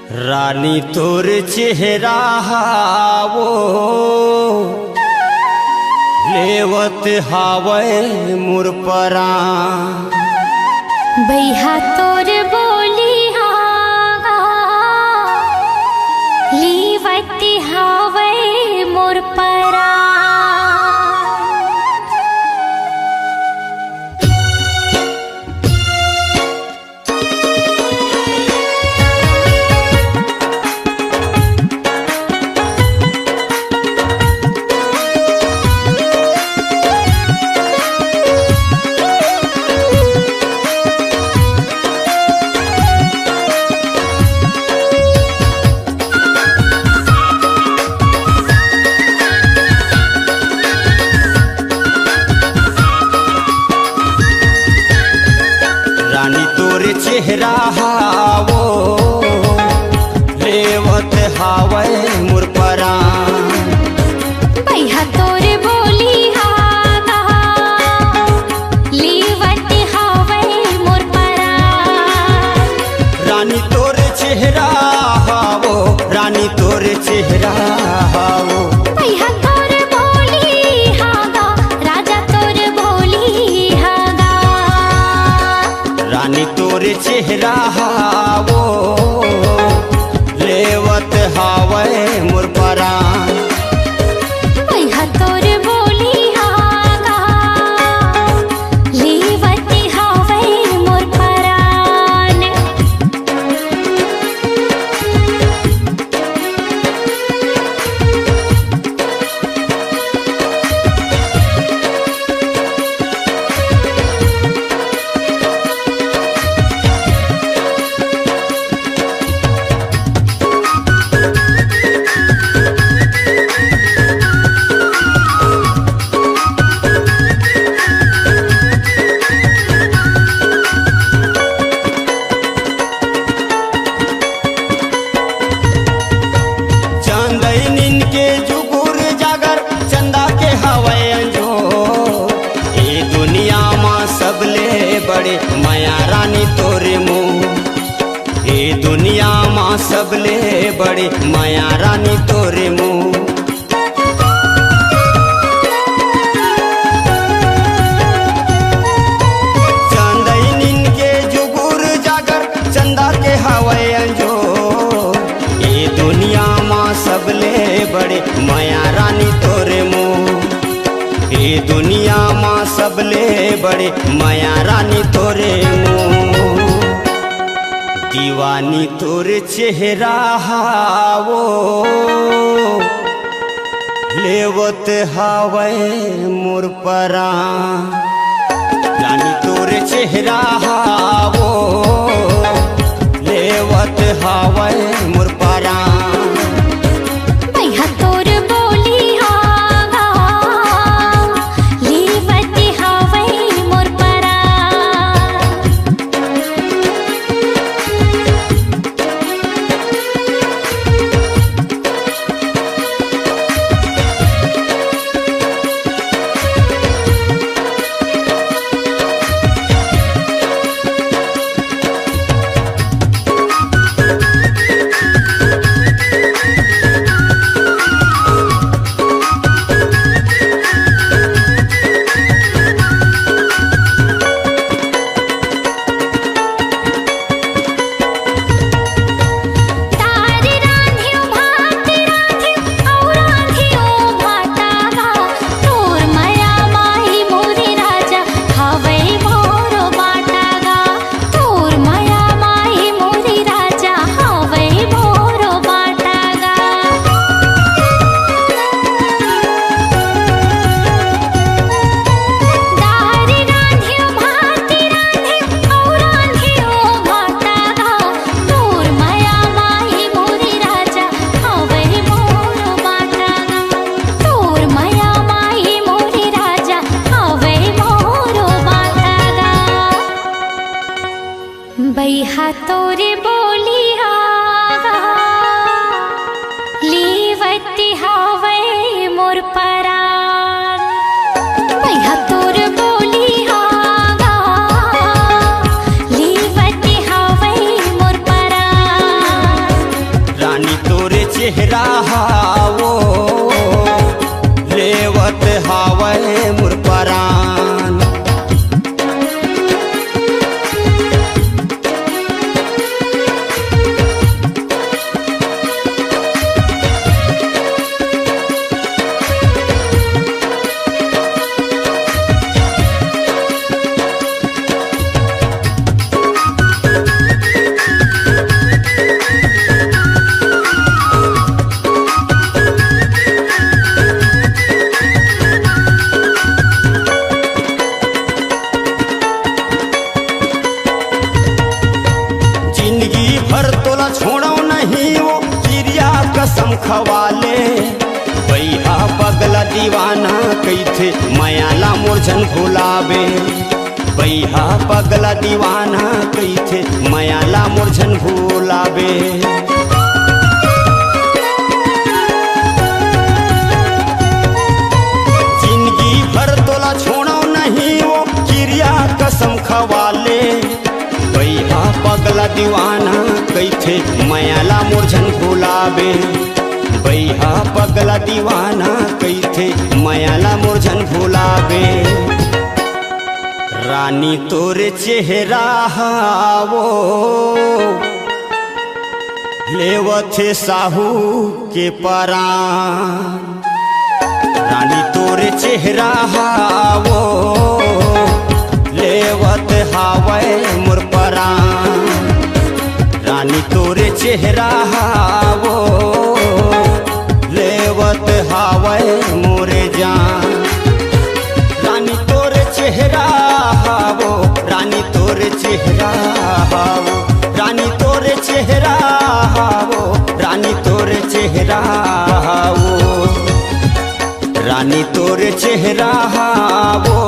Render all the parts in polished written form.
रानी तोर चेहरा वो लेवत हावे मोर परान। बैहा तोर बोली लीवत हावे मोर परान। रानी तोर चेहरा वो लेवत हावे मोर परान। बैहा तोर बोली लीवत हावे मोर परान। रानी तोर चेहरा वो, रानी तोर चेहरा वो, बैहा तोर बोली राजा तोर बोली रानी तोर चेहरा वो लेवत हावे मोर परान। बैहा तोर बोली लीवत हावे मोर परान। चांदनी के जुगुर जागर चंदा के हवाए अंजोर। ये दुनिया माँ सबले बड़े माया रानी तोरे मुँह। ये दुनिया माँ सबले बड़े माया रानी तोरे मुँह। चांदनी के जुगुर जागर चंदा के हवाए अंजोर। ये दुनिया माँ सबले बड़े माया रानी तोरे मुँह। ये दुनिया माँ सबले बड़े माया रानी तोरे मुँह। दीवानी तोर चेहरा वो लेवत हावे मोर परान। रानी तोर चेहरा वो लेवत हावे मोर परान। बैहा तोर बोली लीवत हावे मोर परान। चेहरा हावो लेवत हावे मोर परान। जिंदगी भर तोला छोड़ो नहीं वो चिड़िया कसम खवाले। बैहा पगला दीवाना कैथे मायाला मोरझन भुलावे। बैहा पगला दीवाना कैथे मायाला मोरझन भुलावे। जिंदगी भर तोला छोड़ो नहीं वो चिड़िया कसम खवाले। बैहा पगला दीवाना कैथे मायाला मोरझन भुलावे। बैहा पगला दीवाना कैथे मायाला मोरझन भुलावे। रानी तोरे चेहरा हावो लेवथे साहू के परान। रानी तोरे चेहरा हावो लेवत हावे मोर परान। रानी तोरे चेहरा हावो लेवत हावे मोरे जान। रानी तोरे चेहरा हावो रानी तोरे चेहरा हावो रानी तोरे चेहरा हावो रानी तोरे चेहरा हावो रानी तोरे चेहरा हावो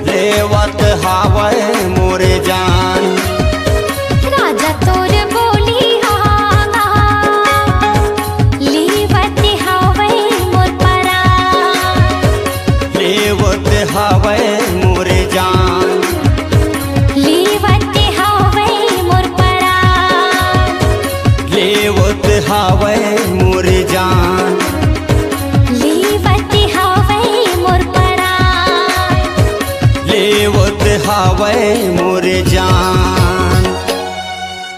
लेवत हावे मोरे जान।